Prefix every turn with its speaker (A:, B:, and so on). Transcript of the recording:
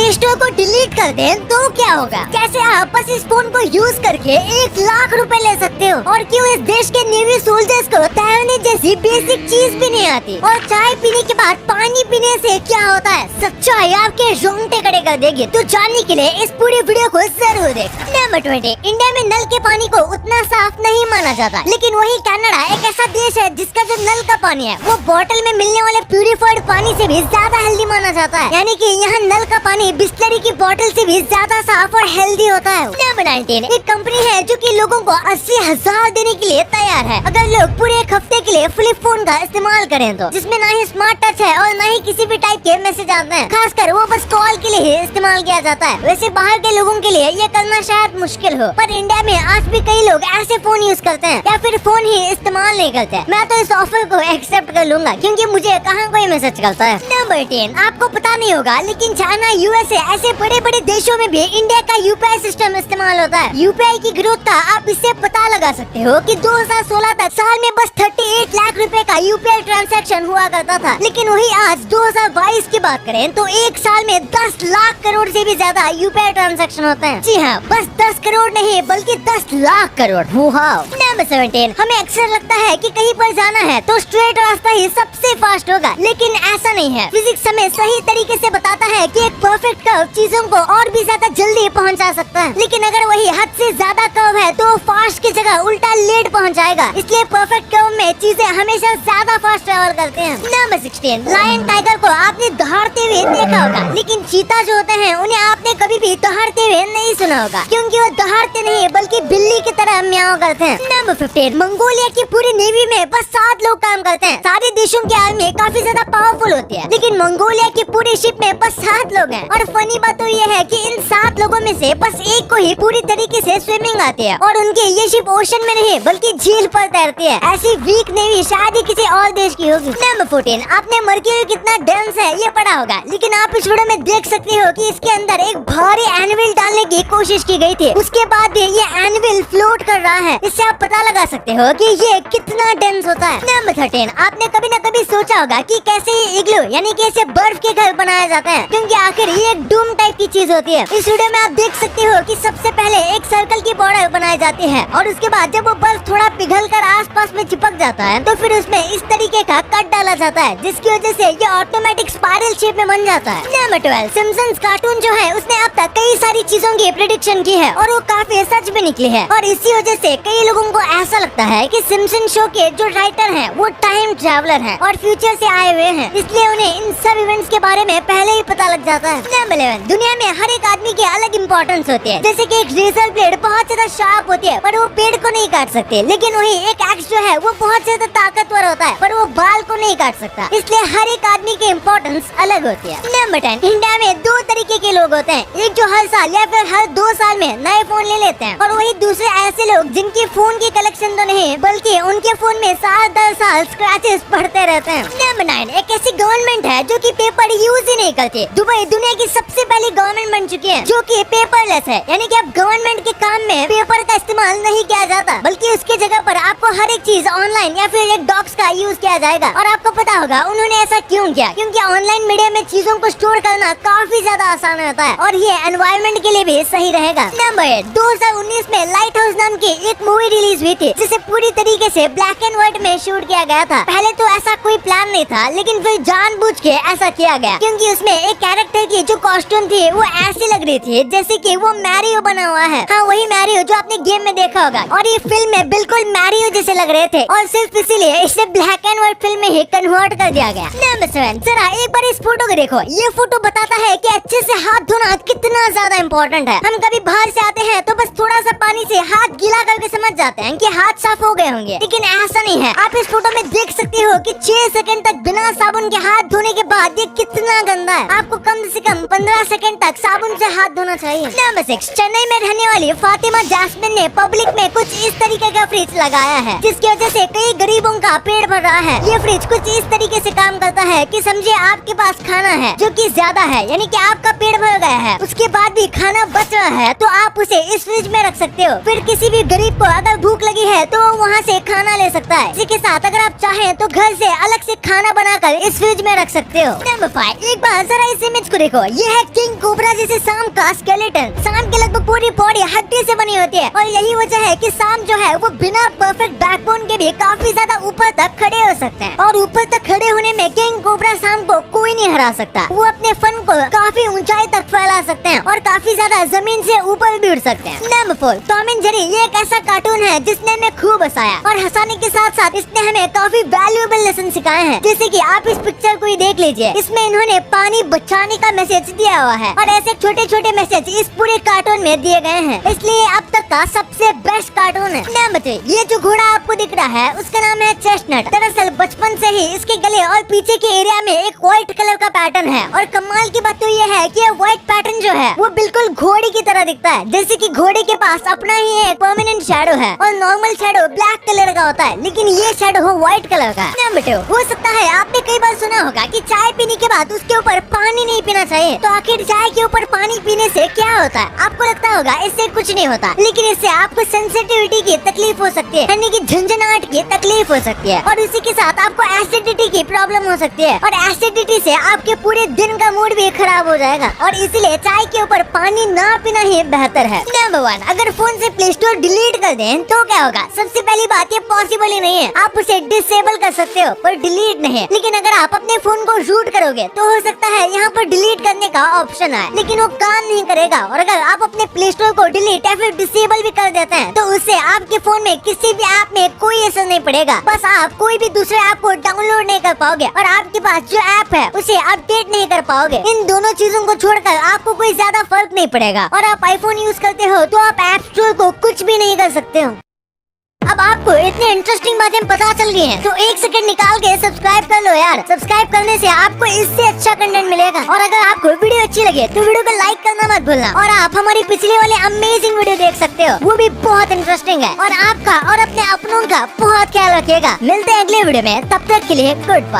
A: Play store को delete कर दें तो क्या होगा? कैसे आप बस इस फोन को यूज करके 1 लाख रुपए ले सकते हो? और क्यों इस देश के नेवी सोल्जर्स को तैरने जैसी बेसिक चीज भी नहीं आती? और चाय पीने के बाद पानी पीने से क्या होता है? सच्चाई आपके रोंगटे खड़े कर देगी। तो जानने के लिए इस पूरी वीडियो को जरूर देख। नंबर 20, इंडिया में नल के पानी को उतना साफ नहीं माना जाता, लेकिन वही कनाडा एक ऐसा देश है जिसका जो नल का पानी है वो बोतल में मिलने वाले प्यूरिफाइड पानी से भी ज्यादा हेल्दी माना जाता है। यानी कि यहाँ नल का पानी बिस्लरी की बोतल से भी ज्यादा साफ और हेल्दी होता है। नंबर 19, एक कंपनी है जो कि लोगों को 80,000 देने के लिए तैयार है अगर लोग पूरे एक हफ्ते के लिए फ्लिप फोन का इस्तेमाल करें तो, जिसमें ना ही स्मार्ट टच है और ना ही किसी भी टाइप के मैसेज आते हैं। खासकर वो बस कॉल के लिए ही इस्तेमाल किया जाता है। वैसे बाहर के लोगों के लिए ये करना शायद मुश्किल हो, पर इंडिया में आज भी कई लोग ऐसे फोन यूज करते हैं या फिर फोन ही इस्तेमाल नहीं करते। मैं तो इस ऑफर को एक्सेप्ट कर लूंगा क्योंकि मुझे कहाँ कोई मैसेज करता है। नंबर 10, आपको पता नहीं होगा लेकिन चाइना, यूएसए ऐसे बड़े बड़े देशों में भी इंडिया का यूपीआई सिस्टम इस्तेमाल होता है। यूपीआई की ग्रोथ का आप इससे पता लगा सकते हो कि 2016 तक साल में बस 38 लाख रुपए का यूपीआई ट्रांजैक्शन हुआ करता था, लेकिन वही आज 2022 की बात करें तो एक साल में 10 लाख करोड़ से भी ज्यादा यूपीआई ट्रांजैक्शन होते हैं। जी हाँ, बस 10 करोड़ नहीं बल्कि 10 लाख करोड़। नंबर 17, हमें अक्सर लगता है कि कहीं पर जाना है तो स्ट्रेट रास्ता ही सबसे फास्ट होगा, लेकिन ऐसा नहीं है। फिजिक्स हमें सही तरीके से बताता है कि एक परफेक्ट कर्व चीजों को और भी ज्यादा जल्दी पहुंचा सकता है, लेकिन अगर वही हद से ज्यादा कर्व है तो फास्ट की जगह उल्टा लेट पहुंच जाएगा। इसलिए परफेक्ट कर्व में चीजें हमेशा ज्यादा फास्ट ट्रेवल करते हैं। नंबर 16, लायन टाइगर को आपने दहाड़ते हुए देखा होगा, लेकिन चीता जो होते हैं उन्हें आपने कभी भी दहाड़ते हुए नहीं सुना होगा, क्योंकि वो दहाड़ते नहीं बल्कि बिल्ली की तरह म्याऊं करते हैं। नंबर 15, मंगोलिया की पूरी नेवी में बस 7 लोग काम करते हैं। सारे देशों की आर्मी काफी ज्यादा पावरफुल होती है, लेकिन मंगोलिया की पूरी शिप में बस 7 लोग हैं। और फनी बात तो ये है कि इन 7 लोगों में से बस एक को ही पूरी तरीके से स्विमिंग आती है, और उनकी ये शिप ओशन में नहीं बल्कि झील पर तैरती है। ऐसी वीक नेवी शायद ही किसी और देश की होगी। नंबर 14, आपने मर्क्यूरी कितना डेंस है ये पढ़ा होगा, लेकिन आप इस वीडियो में देख सकते हो कि इसके अंदर एक भारी एनविल डालने की कोशिश की गई थी। उसके बाद भी ये एनविल फ्लोट कर रहा है। इससे आप पता लगा सकते हो कि ये कितना डेंस होता है। नंबर 13, आपने कभी न कभी सोचा होगा कि कैसे ये इग्लू यानी कि ऐसे बर्फ के घर बनाया जाता है, क्योंकि आखिर ये एक डूम टाइप की चीज होती है। इस वीडियो में आप देख सकते हो कि सबसे पहले एक सर्कल की बॉर्डर बनाई जाती है, और उसके बाद जब वो बर्फ थोड़ा पिघलकर आसपास में चिपक जाता है तो फिर उसमें इस तरीके का कट डाला जाता है, जिसकी वजह से ये ऑटोमेटिक स्पाइरल शेप में बन जाता है। नंबर 12, सिम्पसन्स कार्टून जो है उसने अब तक कई सारी चीजों की प्रेडिक्शन की है और वो काफी सच भी निकली है, और इसी वजह से कई लोगों को ऐसा लगता है कि सिम्पसन शो के जो राइटर हैं वो टाइम ट्रैवलर हैं और फ्यूचर से आए हुए हैं, इसलिए उन्हें इन सब इवेंट्स के बारे में पहले ही पता लग जाता है। नंबर 11, दुनिया में हर एक आदमी की अलग इम्पोर्टेंस होती है। जैसे कि एक रेजर ब्लेड बहुत ज्यादा शार्प होती है पर वो पेड़ को नहीं काट सकते, लेकिन वही एक एक्स जो है वो बहुत ज्यादा ताकतवर होता है पर वो बाल को नहीं काट सकता। इसलिए हर एक आदमी की इम्पोर्टेंस अलग होती है। नंबर 10, इंडिया में 2 तरीके के लोग होते हैं, एक जो हर साल या फिर हर 2 साल में नए फोन ले लेते हैं, और वही दूसरे ऐसे लोग जिनकी फोन की कलेक्शन तो नहीं बल्कि उनके फोन में साल दर साल स्क्रैचेस पड़ते रहते हैं। नंबर 9, एक ऐसी गवर्नमेंट है जो कि पेपर यूज ही नहीं करती। दुबई दुनिया की सबसे पहली गवर्नमेंट बन चुकी है जो कि पेपरलेस है, यानी कि अब गवर्नमेंट के काम में पेपर का इस्तेमाल नहीं किया जाता, बल्कि उसकी जगह पर आपको हर एक चीज ऑनलाइन या फिर एक डॉक्स का यूज किया जाएगा। और आपको पता होगा उन्होंने ऐसा क्यों किया, क्योंकि ऑनलाइन मीडिया में चीजों को स्टोर करना काफी ज्यादा आसान होता है और ये एनवायरनमेंट के लिए भी सही रहेगा। नंबर 8, 2019 में लाइट हाउस नाम की एक मूवी रिलीज हुई थी, जिसे पूरी तरीके से ब्लैक एंड व्हाइट में शूट किया गया था। पहले तो ऐसा कोई प्लान नहीं था, लेकिन फिर जानबूझ के ऐसा किया गया, क्योंकि उसमें एक कैरेक्टर की जो कॉस्ट्यूम थी वो ऐसी लग रही थी जैसे कि वो मैरियो बना हुआ है। हाँ, वही मैरियो जो आपने गेम में देखा होगा, और ये फिल्म में बिल्कुल मैरियो जैसे लग रहे थे, और सिर्फ इसीलिए इसे ब्लैक एंड व्हाइट फिल्म में ही कन्वर्ट कर दिया गया। नंबर 7, जरा एक बार इस फोटो को देखो। ये फोटो बताता है कि अच्छे से हाथ धोना कितना ज्यादा इम्पोर्टेंट है। हम कभी बाहर से आते हैं तो बस थोड़ा सा पानी से हाथ गीला करके समझ जाते हैं कि हाथ साफ हो गए होंगे, लेकिन ऐसा नहीं है। आप इस फोटो में देख सकते हो कि 6 सेकंड तक बिना साबुन के हाथ धोने के बाद ये कितना गंदा है। आपको कम से कम 15 सेकंड तक साबुन से हाथ धोना चाहिए। नंबर 6, चेन्नई में रहने वाली फातिमा जैस्मिन ने पब्लिक में कुछ इस तरीके का फ्रिज लगाया है, जिसकी वजह से कई गरीबों का पेट भर रहा है। ये फ्रिज कुछ इस तरीके से काम करता है कि समझिए आपके पास खाना है जो कि ज्यादा है, यानी कि आपका पेट भर गया है, उसके बाद भी खाना बच रहा है तो आप उसे इस फ्रिज में रख सकते हो। फिर किसी भी गरीब को अगर भूख लगी है तो वहाँ से खाना ले सकता है। इसी के साथ अगर आप चाहें तो घर से अलग से खाना बनाकर इस फ्रिज में रख सकते हो। नंबर 5, एक बार जरा इस इमेज को देखो। ये है किंग कोबरा जैसे सांप का स्केलेटन। सांप के लगभग पूरी बॉडी हड्डी से बनी होती है और यही वजह है कि सांप जो है वो बिना परफेक्ट बैकबोन के भी काफी ज्यादा ऊपर तक खड़े हो सकते हैं और ऊपर तक खड़े होने में किंग कोबरा सांप को कोई नहीं हरा सकता। वो अपने फन को काफी ऊंचाई तक फैला सकते हैं और काफी ज्यादा जमीन से ऊपर भी उड़ सकते हैं। नंबर 4, टॉम एंड जेरी ये एक ऐसा कार्टून है जिसने हमें खूब हंसाया और हंसाने के साथ साथ इसने हमें काफी वैल्यूएबल लेसन सिखाए हैं। जैसे कि आप इस पिक्चर को ही देख लीजिए, इसमें इन्होंने पानी बचाने का मैसेज दिया हुआ है और ऐसे छोटे छोटे मैसेज इस पूरे कार्टून में दिए गए हैं, इसलिए अब तक का सबसे बेस्ट कार्टून है। नंबर 3, ये जो घोड़ा आपको दिख रहा है उसका नाम है चेस्टनट। दरअसल बचपन से ही इसके गले और पीछे के एरिया में एक व्हाइट कलर का पैटर्न है और कमाल की बात तो ये है कि ये व्हाइट पैटर्न जो है वो बिल्कुल घोड़े की तरह दिखता है। जैसे कि घोड़े के पास अपना ही एक परमानेंट शैडो है और नॉर्मल शैडो ब्लैक कलर का होता है, लेकिन ये शैडो हो व्हाइट कलर का। नंबर 2, हो सकता है आपने कई बार सुना होगा कि चाय पीने के बाद उसके ऊपर पानी नहीं पीना चाहिए। तो आखिर चाय के ऊपर पानी पीने से क्या होता है? आपको लगता होगा इससे कुछ नहीं होता, लेकिन इससे आपको सेंसिटिविटी की तकलीफ हो सकती है, यानी कि झंझनाहट की तकलीफ हो सकती है और इसी के साथ आपको एसिडिटी की प्रॉब्लम हो सकती है और एसिडिटी से आपके पूरे दिन का मूड भी खराब हो जाएगा और इसलिए चाय के ऊपर पानी ना पीना ही बेहतर है। नंबर 1, अगर फोन से प्ले स्टोर डिलीट कर दें तो क्या होगा? सबसे पहली बात ये पॉसिबल ही नहीं है। आप उसे डिसेबल कर सकते हो पर डिलीट नहीं। लेकिन अगर आप अपने फोन को रूट करोगे तो हो सकता है यहाँ पर डिलीट करने का ऑप्शन आए, लेकिन वो काम नहीं करेगा। और अगर आप अपने प्ले स्टोर को डिलीट या फिर डिसेबल भी कर देते हैं तो उससे आपके फोन में किसी भी ऐप में कोई असर नहीं पड़ेगा। बस आप कोई भी दूसरे ऐप को डाउनलोड नहीं कर पाओगे और आपके पास जो ऐप है उसे अपडेट नहीं कर पाओगे। इन दोनों चीजों को छोड़कर आपको कोई ज्यादा फर्क नहीं पड़ेगा। और आप आईफोन यूज करते हो तो आप ऐप स्टोर को कुछ भी नहीं कर सकते हो। अब आपको इतनी इंटरेस्टिंग बातें पता चल गई हैं, तो एक सेकंड निकाल के सब्सक्राइब कर लो यार। सब्सक्राइब करने से आपको इससे अच्छा कंटेंट मिलेगा। और अगर आपको वीडियो अच्छी लगे तो वीडियो को लाइक करना मत भूलना। और आप हमारी पिछले वाले अमेजिंग वीडियो देख सकते हो, वो भी बहुत इंटरेस्टिंग है। और आपका और अपने अपनों का बहुत ख्याल रखिएगा। मिलते हैं अगले वीडियो में, तब तक के लिए गुड बाय।